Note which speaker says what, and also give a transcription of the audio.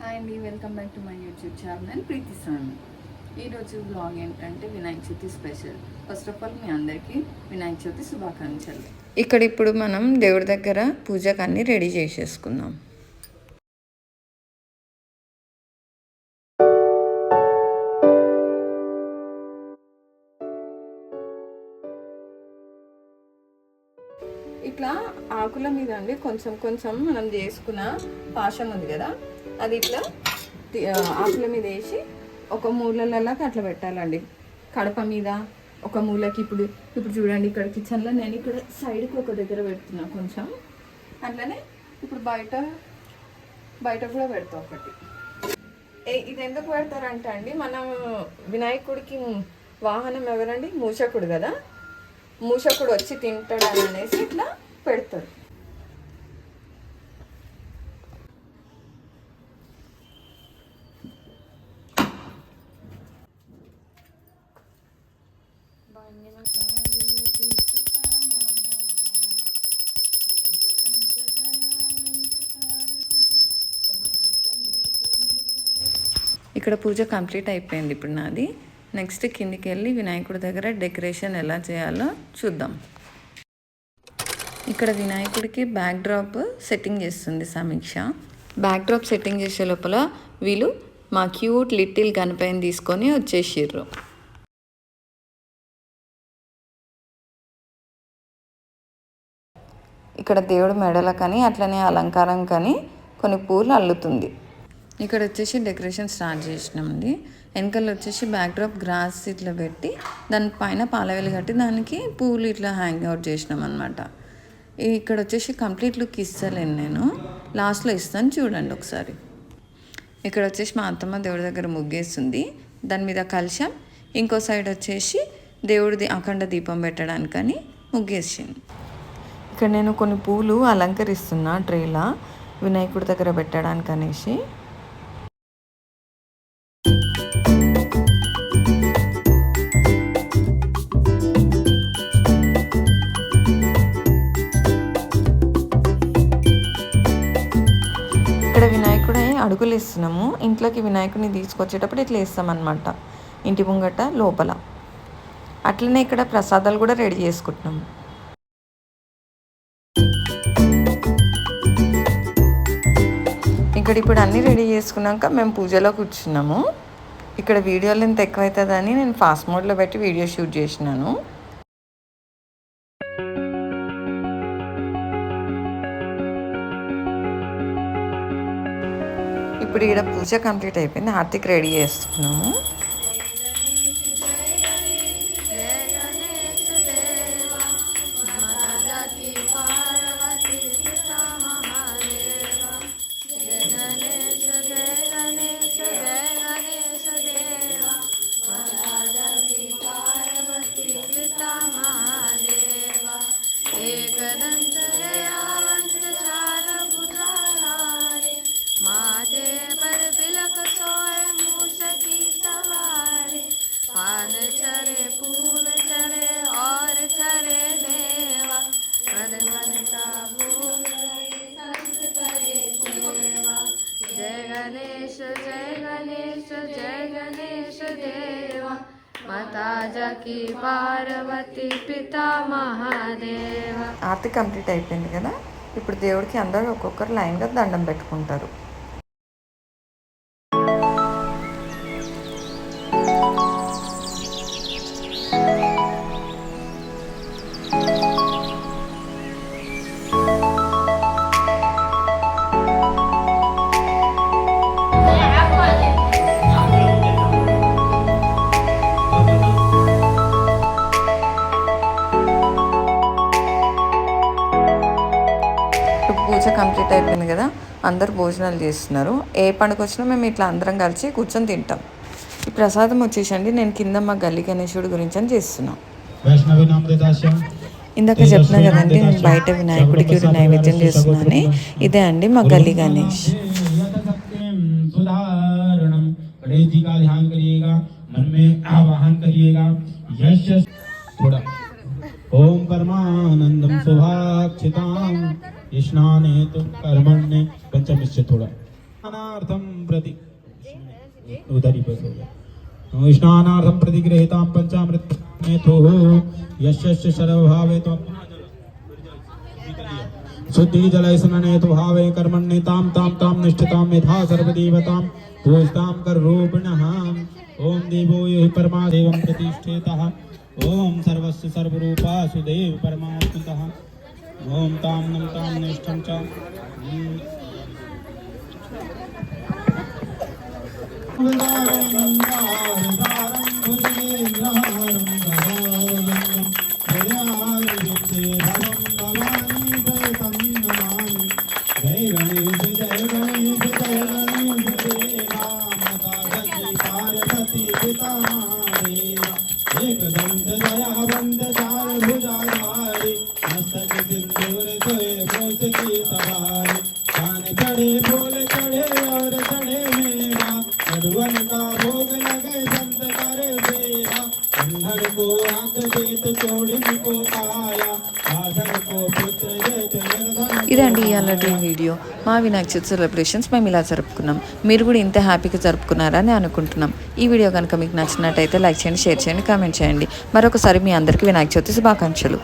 Speaker 1: అండి, welcome back to my YouTube channel Preethi Swamy. ఈరోజు blog ఏంటంటే Vinayaka Chavithi special. First of all మీ అందరికీ వినాయక చవితి శుభాకాంక్షలు. ఇక్కడ ఇప్పుడు మనం దేవుడి దగ్గర పూజకు అన్నీ రెడీ చేసేసుకుందాం. ఇట్లా ఆకుల మీద అండి కొంచెం కొంచెం మనం చేసుకున్న పాశం ఉంది కదా, అది ఇట్లా ఆకుల మీద వేసి ఒక మూలలకి అట్లా పెట్టాలండి. కడప మీద ఒక మూలకి. ఇప్పుడు చూడండి, ఇక్కడ కిచెన్లో నేను ఇక్కడ సైడ్కి ఒక దగ్గర పెడుతున్నా కొంచెం. అట్లనే ఇప్పుడు బయట కూడా పెడతా ఒకటి. ఇది ఎందుకు పెడతారంటే అండి, మనం వినాయకుడికి వాహనం ఎవరండి? మూషకుడు కదా. మూషకుడు వచ్చి తింటాడు అనేసి ఇట్లా పెడతారు. ఇక్కడ పూజ కంప్లీట్ అయిపోయింది. ఇప్పుడు నాది నెక్స్ట్ కిందికి వెళ్ళి వినాయకుడి దగ్గర డెకరేషన్ ఎలా చేయాలో చూద్దాం. ఇక్కడ వినాయకుడికి బ్యాక్ డ్రాప్ సెట్టింగ్ చేస్తుంది సమీక్ష. బ్యాక్ డ్రాప్ సెట్టింగ్ చేసే లోపల వీళ్ళు మా క్యూట్ లిటిల్ గణపతిని తీసుకొని వచ్చేసిర్రు. ఇక్కడ దేవుడు మెడల కానీ అట్లనే అలంకారం కానీ కొన్ని పూలు అల్లుతుంది. ఇక్కడ వచ్చేసి డెకరేషన్ స్టార్ట్ చేసినామండి. వెనకాల వచ్చేసి బ్యాక్ డ్రాప్ గ్రాస్ ఇట్లా పెట్టి దానిపైన పాలవేలు కట్టి దానికి పూలు ఇట్లా హ్యాంగ్ అవుట్ చేసినాం అనమాట. ఇక్కడ వచ్చేసి కంప్లీట్ లుక్ ఇస్తలేను, నేను లాస్ట్లో ఇస్తాను చూడండి ఒకసారి. ఇక్కడ వచ్చేసి మా అత్తమ్మ దేవుడి దగ్గర ముగ్గేస్తుంది. దాని మీద కలశం, ఇంకో సైడ్ వచ్చేసి దేవుడిది అఖండ దీపం పెట్టడానికని ముగ్గేసింది. ఇక్కడ నేను కొన్ని పూలు అలంకరిస్తున్నా ట్రేలా వినాయకుడి దగ్గర పెట్టడానికి అనేసి. ఇక్కడ వినాయకుడే అడుగులు ఇస్తున్నాము. ఇంట్లోకి వినాయకుడిని తీసుకొచ్చేటప్పుడు ఇట్లా వేస్తామన్నమాట, ఇంటి ముంగట లోపల. అట్లనే ఇక్కడ ప్రసాదాలు కూడా రెడీ చేసుకుంటున్నాము. ఇక్కడ ఇప్పుడు అన్నీ రెడీ చేసుకున్నాక మేము పూజలో కూర్చున్నాము. ఇక్కడ వీడియోలు ఎంత ఎక్కువ అవుతుందని నేను ఫాస్ట్ మోడ్లో పెట్టి వీడియో షూట్ చేసినాను. ఇప్పుడు ఇక్కడ పూజ కంప్లీట్ అయిపోయింది. హారతికి రెడీ చేస్తున్నాము. పార్వతి పితా మహాదేవ. ఆరతి కంప్లీట్ అయిపోయింది కదా. ఇప్పుడు దేవుడికి అందరూ ఒక్కొక్కరు లైన్గా దండం పెట్టుకుంటారు. పూజ కంప్లీట్ అయిపోయింది కదా, అందరు భోజనాలు చేస్తున్నారు. ఏ పండుగ వచ్చినా మేము ఇట్లా అందరం కలిసి కూర్చొని తింటాం. ఈ ప్రసాదం వచ్చేసండి నేను కింద మా గల్లీ గణేశుడి గురించి అని చేస్తున్నాం. ఇందాక చెప్పినా కదండి నేను బయట వినాయకుడికి నైవేద్యం చేస్తున్నాను. ఇదే అండి మా గల్లీ గణేష్. ఓం పరమానందం శుభా
Speaker 2: रक्षितां स्नाने तु कर्मण्ये पंचमिश्च थोड़ा स्नानार्थं प्रति उधर ही बस हो गया स्नानार्थं प्रतिगृहीतां पंचामृत नेतुः यस्य सर्वभावे तो शुद्धि जल स्नाने तो भावे कर्मण्ये ताम ताम ताम निष्ठितां यथा सर्वदेवतां पूजतां कर्रूपिणः ओम देवो हि परमादेवं प्रतिष्ठितः ओम सर्वस्य सर्वरूपा सुदेव परमात्मतः ओम ताम नम ताम निष्ठं च
Speaker 1: ఇదండి ఇవాళ వీడియో. మా వినాయక చవితి సెలబ్రేషన్స్ మేము ఇలా జరుపుకున్నాం. మీరు కూడా ఇంత హ్యాపీగా జరుపుకున్నారని అనుకుంటున్నాం. ఈ వీడియో కనుక మీకు నచ్చినట్టయితే లైక్ చేయండి, షేర్ చేయండి, కామెంట్ చేయండి. మరొకసారి మీ అందరికీ వినాయక చవితి శుభాకాంక్షలు.